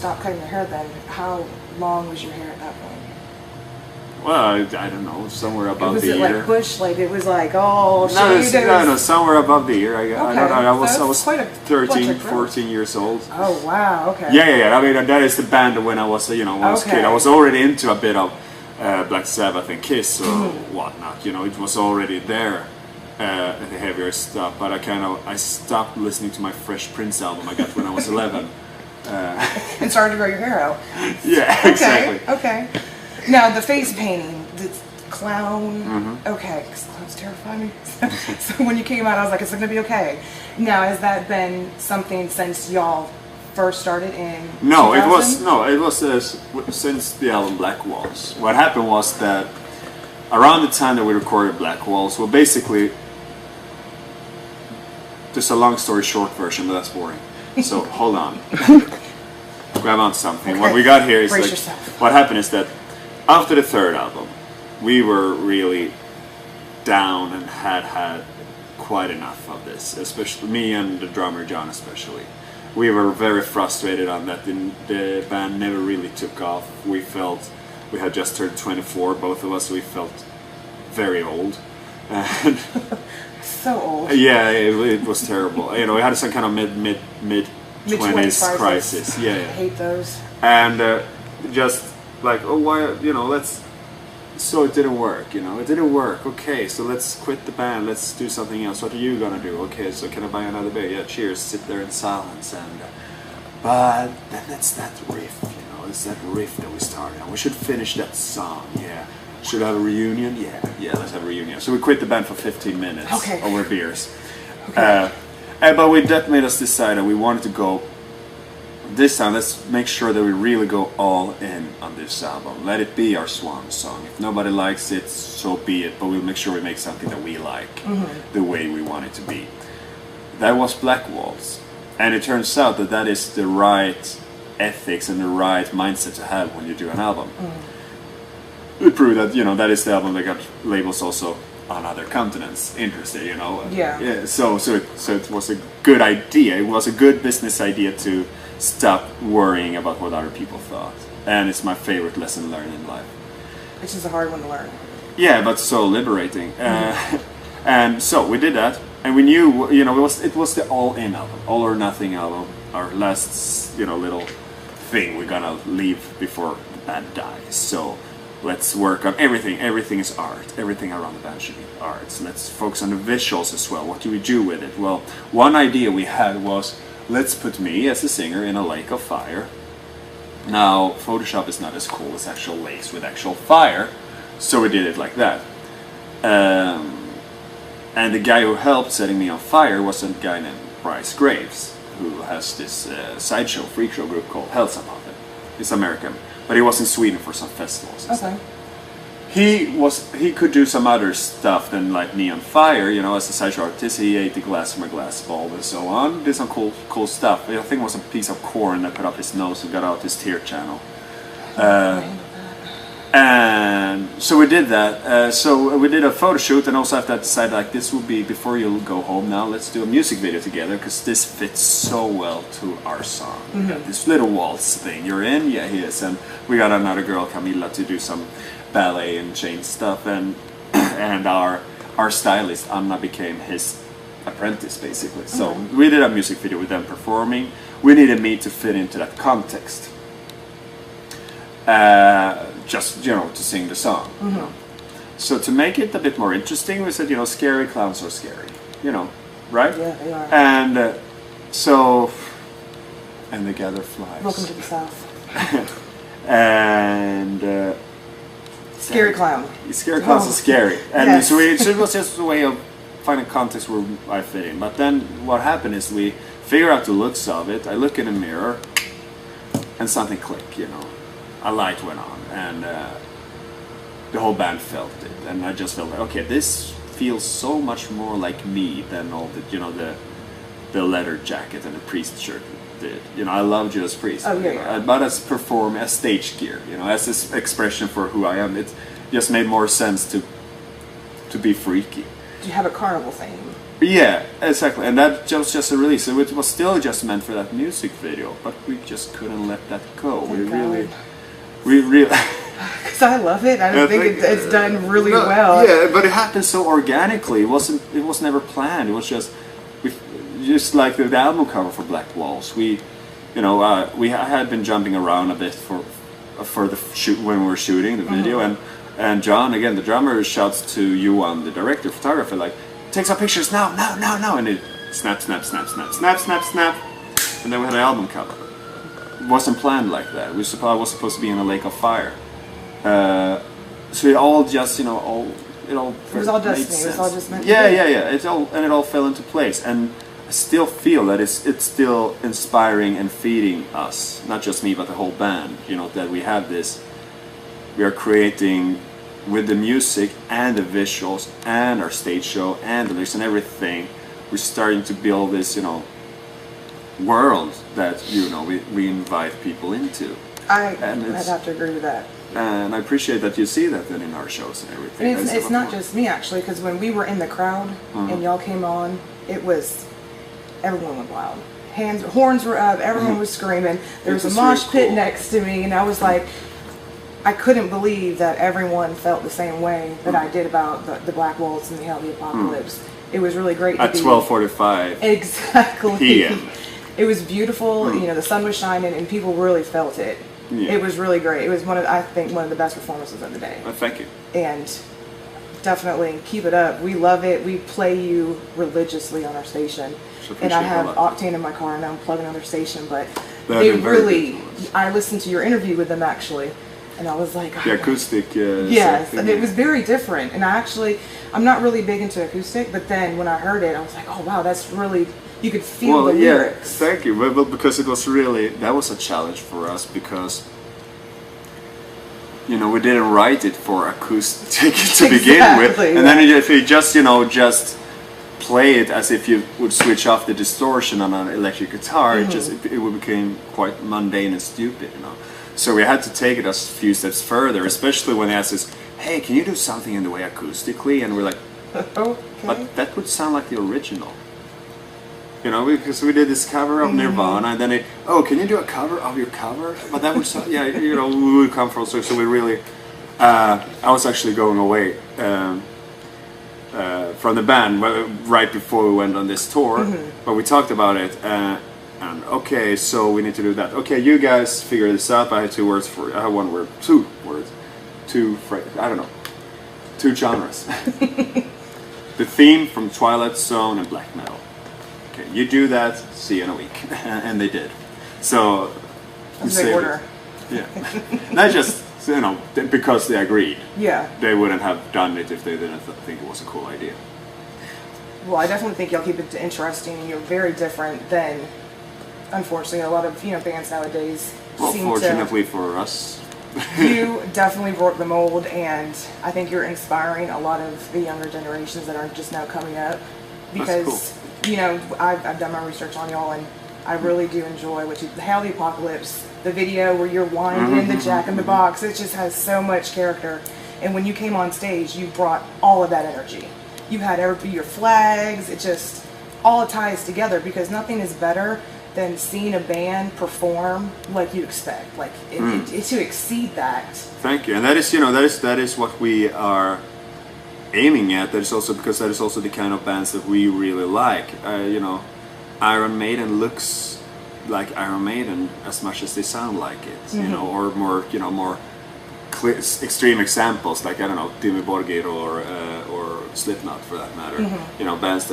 stopped cutting your hair then, how long was your hair at that point? Well, I don't know, somewhere above was the ear. Was it like bush? Like it was like, oh, no, somewhere above the ear. I don't know. I was quite a 13, 14 years old. Oh, wow, okay. Yeah. I mean, that is the band when I was, when I was a kid. I was already into a bit of Black Sabbath and Kiss or whatnot. It was already there, the heavier stuff. But I stopped listening to my Fresh Prince album I got when I was 11. And started to grow your hair out. Yeah, exactly. Okay. Now, the face painting, the clown, okay, because clowns terrify me. So when you came out, I was like, it's going to be okay. Now, has that been something since y'all first started in 2000? It was since the album Black Walls. What happened was that around the time that we recorded Black Walls, well, basically, just a long story short version, but that's boring. So, hold on. Grab on something. Okay. What we got here is Brace yourself. What happened is that after the third album, we were really down and had quite enough of this, especially me and the drummer John especially. We were very frustrated on that the band never really took off. We felt we had just turned 24, both of us, we felt very old. And so old. Yeah, it was terrible. We had some kind of mid-20s crisis. Yeah. I hate those. And just like, oh, why, let's, so it didn't work, it didn't work, okay, so let's quit the band, let's do something else. What are you gonna do? Okay, so can I buy another beer? Yeah, cheers, sit there in silence. And but then it's that riff, it's that riff that we started on. We should finish that song. Yeah, should I have a reunion? Yeah, let's have a reunion. So we quit the band for 15 minutes over beers. Okay. But that made us decide that we wanted to go, this time, let's make sure that we really go all in on this album. Let it be our swan song. If nobody likes it, so be it. But we'll make sure we make something that we like, the way we want it to be. That was Black Walls. And it turns out that is the right ethics and the right mindset to have when you do an album. It proved that, that is the album that got labels also on other continents interested, Yeah. So it was a good idea. It was a good business idea to stop worrying about what other people thought. And it's my favorite lesson learned in life. It's just a hard one to learn. Yeah, but so liberating. And so we did that, and we knew, it was the all-in album, all or nothing album, our last, little thing we're gonna leave before the band dies. So let's work on everything. Everything is art. Everything around the band should be art. So let's focus on the visuals as well. What do we do with it? Well, one idea we had was, let's put me as a singer in a lake of fire. Now, Photoshop is not as cool as actual lakes with actual fire, so we did it like that. And the guy who helped setting me on fire was a guy named Bryce Graves, who has this sideshow, freak show group called Hell's Upon It. He's American, but he was in Sweden for some festivals and stuff. He could do some other stuff than like me on fire, as a sideshow artist. He ate the glass from a glass bulb and so on. Did some cool stuff. I think it was a piece of corn that put up his nose and got out his tear channel. And so we did that. So we did a photo shoot, and also after that decided like this will be before you go home. Now let's do a music video together because this fits so well to our song. This little waltz thing. You're in, yeah, he is, and we got another girl, Camila, to do some ballet and chain stuff, and our stylist Anna became his apprentice basically. So we did a music video with them performing. We needed me to fit into that context, just to sing the song. So to make it a bit more interesting, we said scary clowns are scary, right? Yeah, they are. And and they gather flies. Welcome to the South. And scary clown. Scary clowns are scary. And so it was just a way of finding context where I fit in. But then what happened is we figure out the looks of it. I look in the mirror and something clicked, A light went on and the whole band felt it. And I just felt like, okay, this feels so much more like me than all the leather jacket and the priest shirt did. I love Judas Priest. But as stage gear, as this expression for who I am, it just made more sense to be freaky. you have a carnival theme. Yeah, exactly, and that was just a release. It was still just meant for that music video, but we just couldn't let that go. We really. Because I love it. I don't think it's done really well. Yeah, but it happened so organically. It was never planned. It was just like the album cover for Black Walls. We had been jumping around a bit for the shoot when we were shooting the video, and John, again the drummer, shouts to Johan, the director, photographer, like, take some pictures now, and it snap, and then we had an album cover. It wasn't planned like that. I was supposed to be in a lake of fire. So it all just, it all was all destiny. It was all just meant to be. Yeah. It all fell into place, and I still feel that it's still inspiring and feeding us, not just me, but the whole band. That we have this. We are creating with the music and the visuals and our stage show and the lyrics and everything. We're starting to build this, world that we invite people into. I'd have to agree with that. And I appreciate that you see that then in our shows and everything. And it's not just me, actually, because when we were in the crowd and y'all came on, everyone went wild. Horns were up, everyone was screaming. There was a mosh pit next to me, and I was like, I couldn't believe that everyone felt the same way that I did about the Black Waltz and the Hail the Apocalypse. It was really great. At 12:45 exactly. p.m. It was beautiful. The sun was shining, and people really felt it. Yeah. It was really great. It was I think one of the best performances of the day. Well, thank you. And definitely keep it up. We love it. We play you religiously on our station. And I have Octane in my car, and I'm plugging on their station. But I listened to your interview with them, actually. And I was like, the acoustic. Yes, and it was very different. And I'm not really big into acoustic, but then when I heard it, I was like, oh wow, that's really, you could feel the lyrics. Thank you. Well, because it was really, that was a challenge for us, because we didn't write it for acoustic to begin with, and then if you just play it as if you would switch off the distortion on an electric guitar, it became quite mundane and stupid, So we had to take it a few steps further, especially when they asked us, hey, can you do something in the way acoustically? And we're like, okay. But that would sound like the original. Because we did this cover of Nirvana, and then can you do a cover of your cover? But that would sound, we would come from, so we really, I was actually going away from the band right before we went on this tour, but we talked about it, and okay, so we need to do that. Okay, you guys figure this out. I had 2 words for it. I have 1 word, 2 words, 2 phrases. I don't know, 2 genres. The theme from Twilight Zone and black metal. Okay, you do that. See you in a week, and they did. So that's a big order. Yeah, not just because they agreed. Yeah, they wouldn't have done it if they didn't think it was a cool idea. Well, I definitely think y'all keep it interesting. You're very different than, unfortunately, a lot of bands nowadays. Well, fortunately for us, you definitely broke the mold, and I think you're inspiring a lot of the younger generations that are just now coming up. Because that's cool. I've done my research on y'all, and I really do enjoy Hail the Apocalypse, the video where you're winding the Jack in the Box. It just has so much character, and when you came on stage, you brought all of that energy. You had your flags. It just all ties together, because nothing is better than seeing a band perform like you expect, like to exceed that. Thank you, and that is what we are aiming at. That is also because that is also the kind of bands that we really like. Iron Maiden looks like Iron Maiden as much as they sound like it, or more, more extreme examples like, I don't know, Dimmu Borgir or Slipknot for that matter. Bands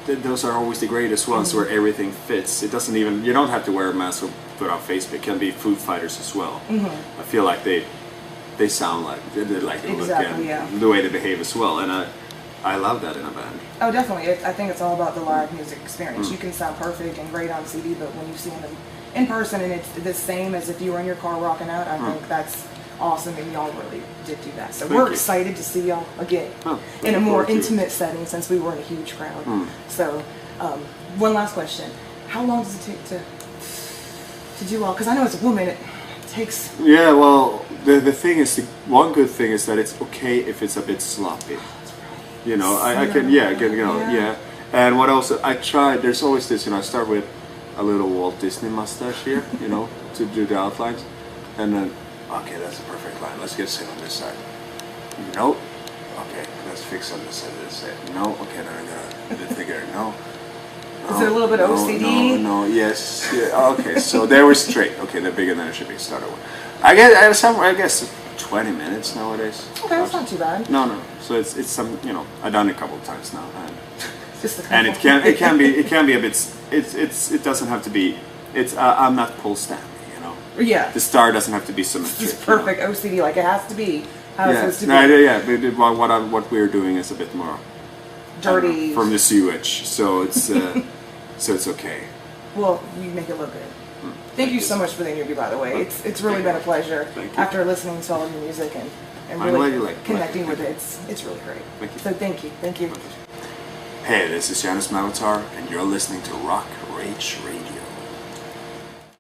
those are always the greatest ones where everything fits. It doesn't even, you don't have to wear a mask or put on Facebook. It can be Foo Fighters as well. I feel like they sound like they like the look and the way they behave as well, and I love that in a band. Oh, definitely. I think it's all about the live music experience. You can sound perfect and great on CD, but when you see them in person and it's the same as if you were in your car rocking out, I think that's awesome, and y'all really did do that. So we're excited to see y'all again in a more intimate setting, since we were in a huge crowd. So one last question: how long does it take to do all? Because I know as a woman, takes. Yeah, well, the thing is, one good thing is that it's okay if it's a bit sloppy. You know, I can, yeah. And what else, I tried, there's always this, you know, I start with a little Walt Disney mustache here, you know, to do the outlines. And then, okay, that's a perfect line. Let's get same on this side. Nope. Okay, let's fix on this side of this side. No, okay, then I got a bit bigger. No. Is it a little bit OCD? No, yes. Yeah, okay, so they were straight. Okay, they're bigger than it should be. Start over. I guess 20 minutes nowadays. Okay, that's not too bad. No. So it's some, you know, I've done it a couple of times now, and it can be a bit. It doesn't have to be. I'm not Paul Stanley, you know. Yeah. The star doesn't have to be symmetric. It's perfect, you know? OCD, like it has to be how it's supposed to be. Yeah. What we're doing is a bit more dirty from the sewage, so it's it's okay. Well, you make it look good. Thank you so much for the interview, by the way. It's really been a pleasure after listening to all of your music and really connecting with it. It's really great. Thank you. So thank you. Hey, this is Johannes Eckerström, and you're listening to Rock Rage Radio.